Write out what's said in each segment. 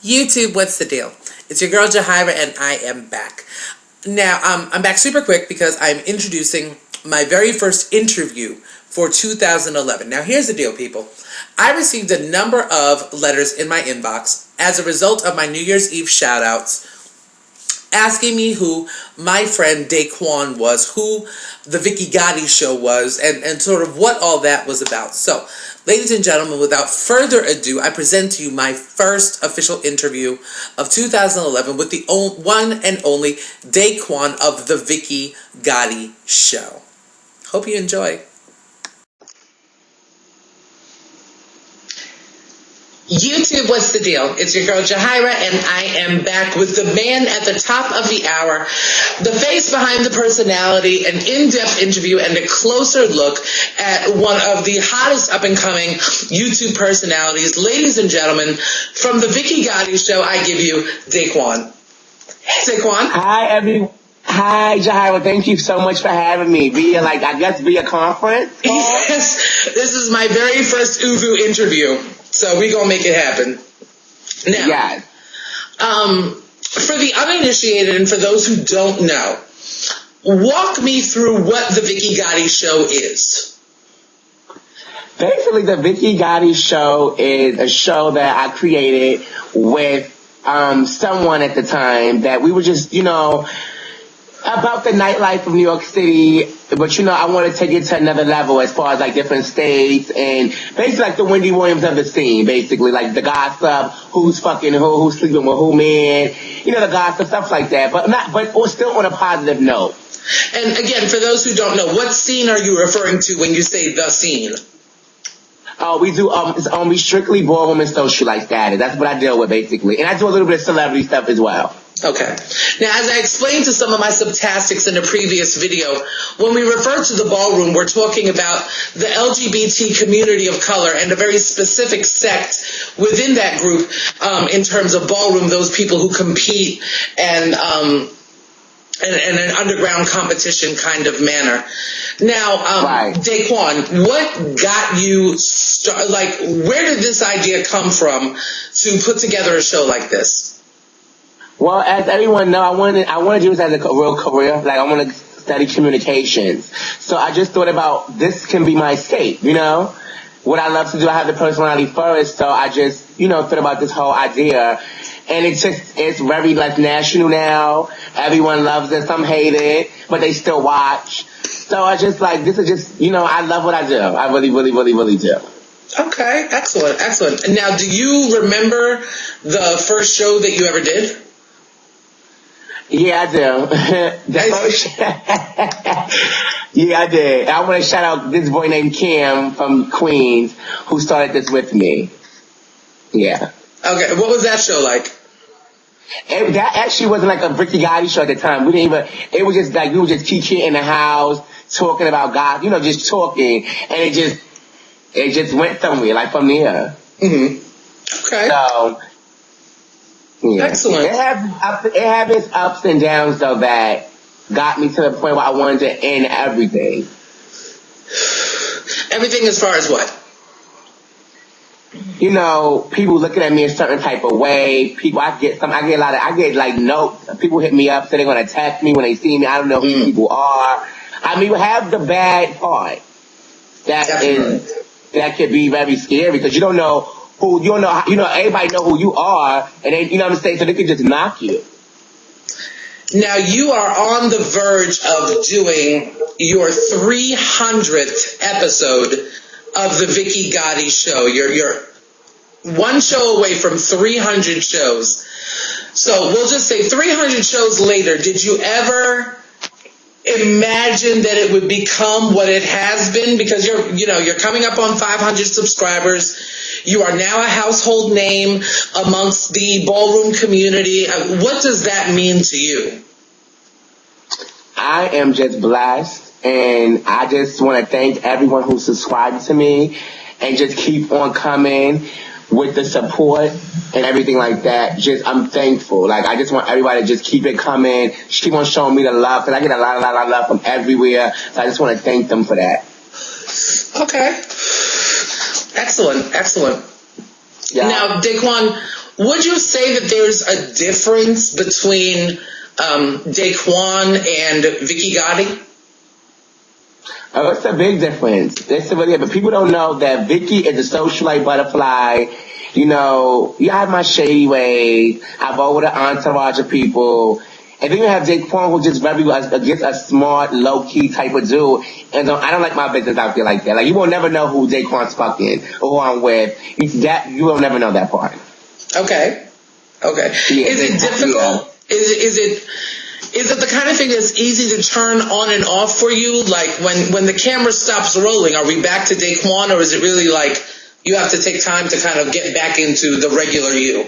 YouTube, what's the deal? It's your girl Jahira, and I am back. Now, I'm back super quick because I'm introducing my very first interview for 2011. Now, here's the deal, people. I received a number of letters in my inbox as a result of my New Year's Eve shout-outs asking me who my friend Dyquan was, who the Vicky Gotti show was, and sort of what all that was about. So, ladies and gentlemen, without further ado, I present to you my first official interview of 2011 with the one and only Dyquan of the Vicky Gotti show. Hope you enjoy. YouTube, what's the deal? It's your girl Jahira, and I am back with the man at the top of the hour, the face behind the personality, an in-depth interview, and a closer look at one of the hottest up-and-coming YouTube personalities. Ladies and gentlemen, from the Vicky Gotti show, I give you Dyquan. Hey, Dyquan. Hi, everyone. Hi, Jahira. Thank you so much for having me. Via conference? Yes, this is my very first UVU interview. So we gonna make it happen. Now, yes. For the uninitiated and for those who don't know, walk me through what the Vicky Gotti show is. Basically, the Vicky Gotti show is a show that I created with someone at the time that we were just, about the nightlife of New York City, but I want to take it to another level as far as like different states and basically like the Wendy Williams of the scene, basically like the gossip, who's fucking who's sleeping with who, man, the gossip, stuff like that, but still on a positive note. And again, for those who don't know, what scene are you referring to when you say the scene? Oh, we do, we strictly ballroom and socialite status. That's what I deal with basically. And I do a little bit of celebrity stuff as well. Okay. Now, as I explained to some of my subtastics in a previous video, when we refer to the ballroom, we're talking about the LGBT community of color and a very specific sect within that group in terms of ballroom, those people who compete and in an underground competition kind of manner. Now, right. Dyquan, what got you, where did this idea come from to put together a show like this? Well, as everyone knows, I want to do this as a real career. Like, I want to study communications. So I just thought about this can be my escape, What I love to do, I have the personality first. So I just, thought about this whole idea. And it's very, national now. Everyone loves it. Some hate it, but they still watch. So I just, this is just, I love what I do. I really, really, really, really do. Okay, excellent, excellent. Now, do you remember the first show that you ever did? Yeah, I do. Yeah, I did. I want to shout out this boy named Cam from Queens who started this with me. Yeah. Okay, what was that show like? That actually wasn't like a Vicky Gotti show at the time. We didn't even, it was just like, we were just kiki in the house, talking about God, just talking, and it just went somewhere, from there. Mm-hmm. Okay. So, yeah. Excellent. It had its ups and downs, though, that got me to the point where I wanted to end everything. Everything as far as what? People looking at me a certain type of way. I get notes. People hit me up, say they're going to attack me when they see me. I don't know who people are. I mean, we have the bad part. That could be very scary because you don't know who, everybody know who you are, and then, what I'm saying, so they could just knock you. Now, you are on the verge of doing your 300th episode of the Vicky Gotti show. You're one show away from 300 shows. So we'll just say 300 shows later, did you ever imagine that it would become what it has been? Because you're coming up on 500 subscribers. You are now a household name amongst the ballroom community. What does that mean to you? I am just blessed, and I just want to thank everyone who subscribed to me and just keep on coming with the support and everything like that. I'm thankful. I just want everybody to just keep it coming. Just keep on showing me the love, because I get a lot of love from everywhere. So I just want to thank them for that. Okay. Excellent. Yeah. Now, Dyquan, would you say that there's a difference between Dyquan and Vicky Gotti? Oh, it's a big difference. It's really, but people don't know that Vicky is a socialite butterfly. You know, you have my shady ways. I roll with an entourage of people. And then you have Dyquan, who just just a smart, low-key type of dude. And I don't like my business out there like that. Like, you will never know who Dyquan's fucking or who I'm with. You will never know that part. Okay. Yeah, is it difficult? Yeah. Is it the kind of thing that's easy to turn on and off for you? Like, when the camera stops rolling, are we back to Dyquan, or is it really like you have to take time to kind of get back into the regular you?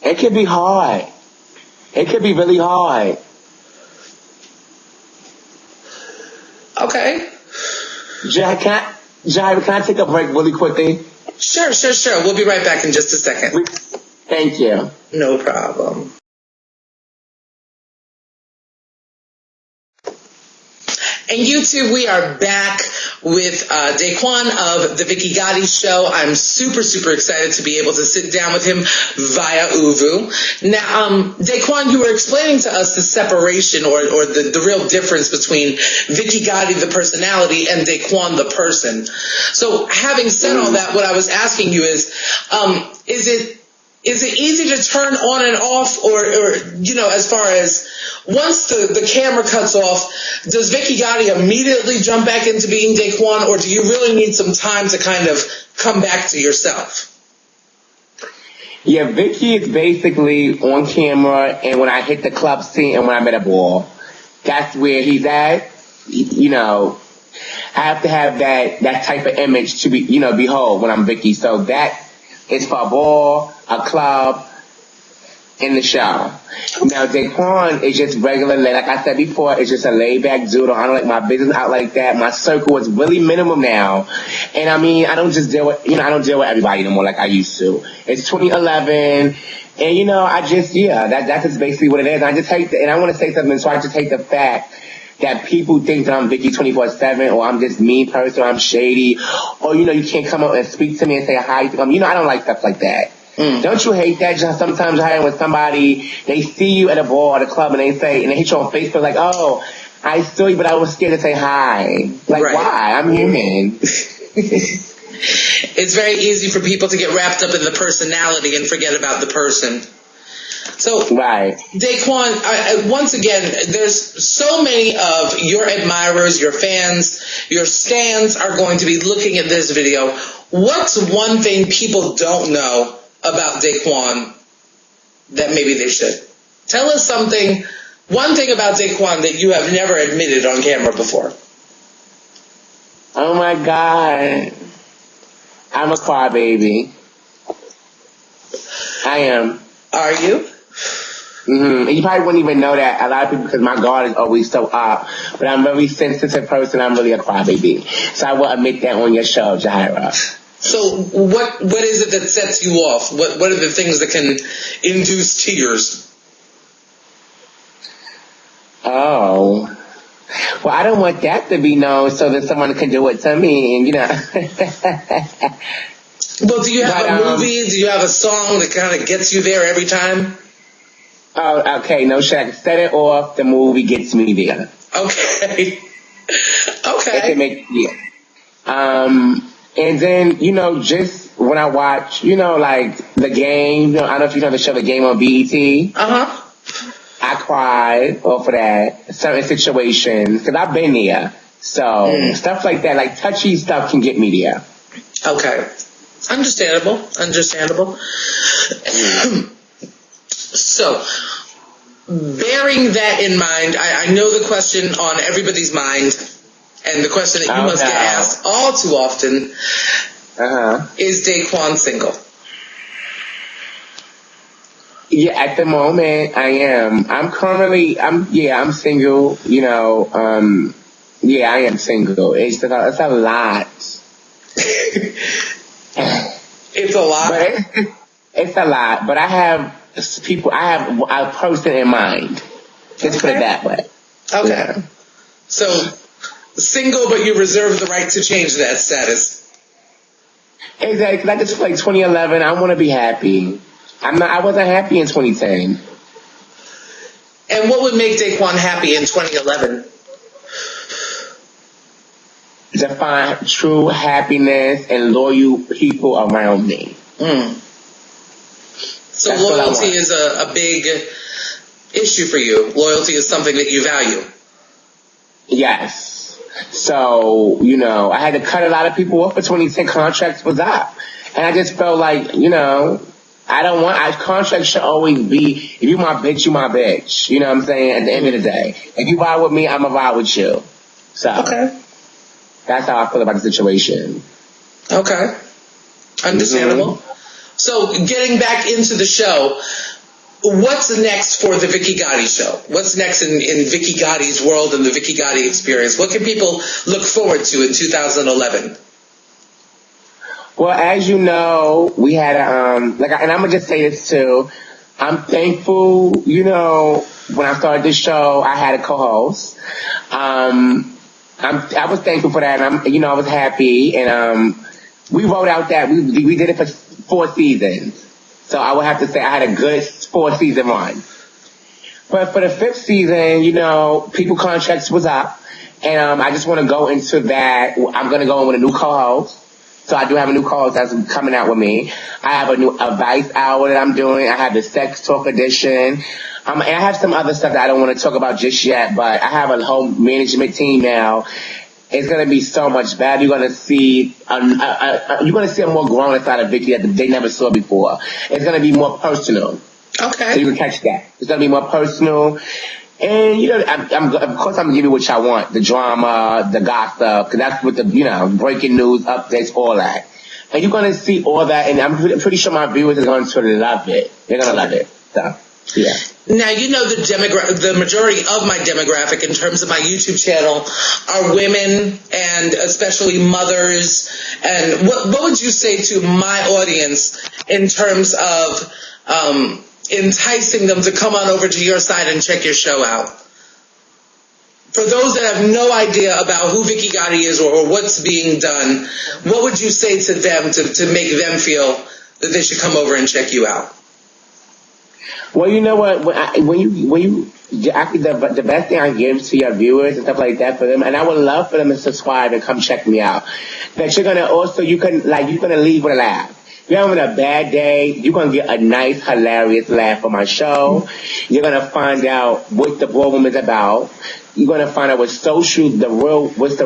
It can be hard. It can be really hard. Okay. Jaira, can I take a break really quickly? Sure. We'll be right back in just a second. Thank you. No problem. And YouTube, we are back with Dyquan of the Vicky Gotti Show. I'm super excited to be able to sit down with him via Uvu. Now, Dyquan, you were explaining to us the separation or the real difference between Vicky Gotti, the personality, and Dyquan, the person. So, having said all that, what I was asking you is it easy to turn on and off, or you know, as far as once the camera cuts off, does Vicky Gotti immediately jump back into being Dyquan, or do you really need some time to kind of come back to yourself? Yeah, Vicky is basically on camera, and when I hit the club scene and when I'm at a ball, that's where he's at. You know, I have to have that type of image to behold when I'm Vicky. So that is for a ball, a club, in the show. Now, Dyquan is just regular, like I said before, it's just a laid-back dude. I don't like my business out like that. My circle is really minimum now. And I mean, I don't deal with everybody anymore like I used to. It's 2011, and that's just basically what it is. I just hate and I want to say something, so I just hate the fact that people think that I'm Vicky 24/7, or I'm this mean person, or I'm shady, or you can't come up and speak to me and say hi. I don't like stuff like that. Don't you hate that? Just sometimes when somebody, they see you at a bar or at a club and they hit you on Facebook like, oh, I saw you, but I was scared to say hi. Like, right. Why? I'm human. It's very easy for people to get wrapped up in the personality and forget about the person. So, right. Dyquan, once again, there's so many of your admirers, your fans, your stans are going to be looking at this video. What's one thing people don't know about Dyquan that maybe they should? Tell us one thing about Dyquan that you have never admitted on camera before. Oh my God. I'm a crybaby. I am. Are you? And you probably wouldn't even know that, a lot of people, because my guard is always so up. But I'm a very sensitive person. I'm really a crybaby. So I will admit that on your show, Jaira. So what is it that sets you off? What are the things that can induce tears? Oh. Well, I don't want that to be known so that someone can do it to me, and Well, do you have a movie? Do you have a song that kind of gets you there every time? Oh, okay. No shit. I can set it off. The movie gets me there. Okay. And then, just when I watch, like The Game, I don't know if you know the show The Game on BET. Uh-huh. I cried off of that, certain situations, because I've been there. So, stuff like that, like touchy stuff can get me there. Okay. Understandable. So, bearing that in mind, I know the question on everybody's mind, and the question that you must get asked all too often, is Dyquan single? Yeah, at the moment, I am. I'm single, I am single. It's a lot. It's a lot? But it's a lot, but I have a person in mind. Let's put it that way. Okay. Yeah. So, single, but you reserve the right to change that status. Exactly, because I just like 2011. I want to be happy. I wasn't happy in 2010. And what would make Dyquan happy in 2011? To find true happiness and loyal people around me. So That's loyalty is a big issue for you. Loyalty is something that you value. Yes. So, I had to cut a lot of people off for 2010. Contracts was up. And I just felt like, contracts should always be, if you my bitch, you my bitch. You know what I'm saying? At the end of the day. If you ride with me, I'm going to ride with you. So. Okay. That's how I feel about the situation. Okay. Understandable. Mm-hmm. So, getting back into the show, what's next for the Vicky Gotti show? What's next in Vicky Gotti's world and the Vicky Gotti experience? What can people look forward to in 2011? Well, as you know, we had and I'm gonna just say this too. I'm thankful. When I started this show, I had a co-host. I was thankful for that, and I was happy, and we wrote out that we did it for 4 seasons. So I would have to say I had a good 4-season run. But for the 5th season, people contracts was up, and I just want to go into that. I'm going to go in with a new co-host. So I do have a new co-host that's coming out with me. I have a new advice hour that I'm doing. I have the sex talk edition. And I have some other stuff that I don't want to talk about just yet, but I have a whole management team now. It's going to be so much better. You're going to see a more grown side of Vicky that they never saw before. It's going to be more personal. Okay. So you can catch that. It's going to be more personal. And, of course I'm going to give you what y'all want. The drama, the gossip, because that's what the, breaking news, updates, all that. And you're going to see all that, and I'm pretty sure my viewers are going to love it. They're going to love it. So, yeah. Now, the majority of my demographic in terms of my YouTube channel are women and especially mothers. And what would you say to my audience in terms of enticing them to come on over to your side and check your show out? For those that have no idea about who Vicky Gotti is or what's being done, what would you say to them to make them feel that they should come over and check you out? Well, you know what? The best thing I give to your viewers and stuff like that for them, and I would love for them to subscribe and come check me out. That you're gonna leave with a laugh. If you're having a bad day, you're gonna get a nice, hilarious laugh from my show. You're gonna find out what the ballroom is about. You're gonna find out what's the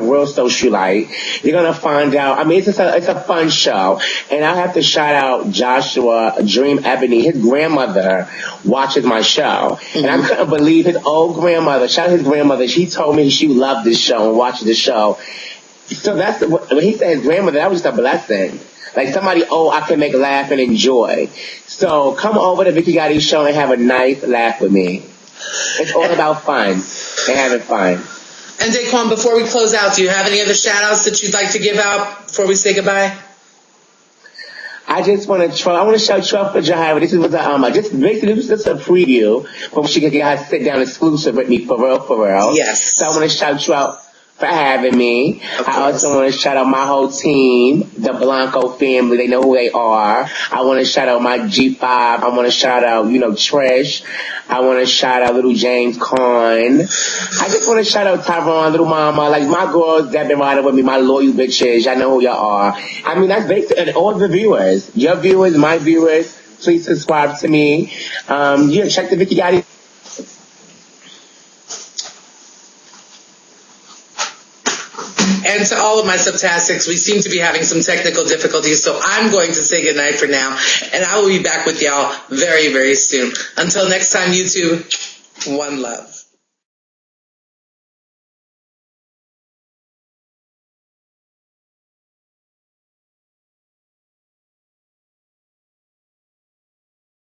real social like. You're gonna find out. It's a fun show, and I have to shout out Joshua Dream Ebony. His grandmother watches my show, and I couldn't believe his old grandmother. Shout out his grandmother. She told me she loved this show and watched the show. So when he said his grandmother, that was just a blessing. Like somebody, I can make laugh and enjoy. So come over to Vicky Gotti show and have a nice laugh with me. It's all about fun and having fun. And Dyquan, before we close out, do you have any other shout outs that you'd like to give out before we say goodbye? I just want to shout you out for Jahira. This was just a preview before she could get her sit down exclusive with me for real. Yes. So I want to shout you out for having me. I also want to shout out my whole team, the Blanco family. They know who they are. I want to shout out my G5. I want to shout out, Trish. I want to shout out little James Conn. I just want to shout out Tyrone, little mama. Like my girls that been riding with me, my loyal bitches. Y'all know who y'all are. That's basically all the viewers. Your viewers, my viewers. Please subscribe to me. Check the Vicky Gotti. And to all of my subtastics, we seem to be having some technical difficulties, so I'm going to say goodnight for now, and I will be back with y'all very, very soon. Until next time, YouTube, one love.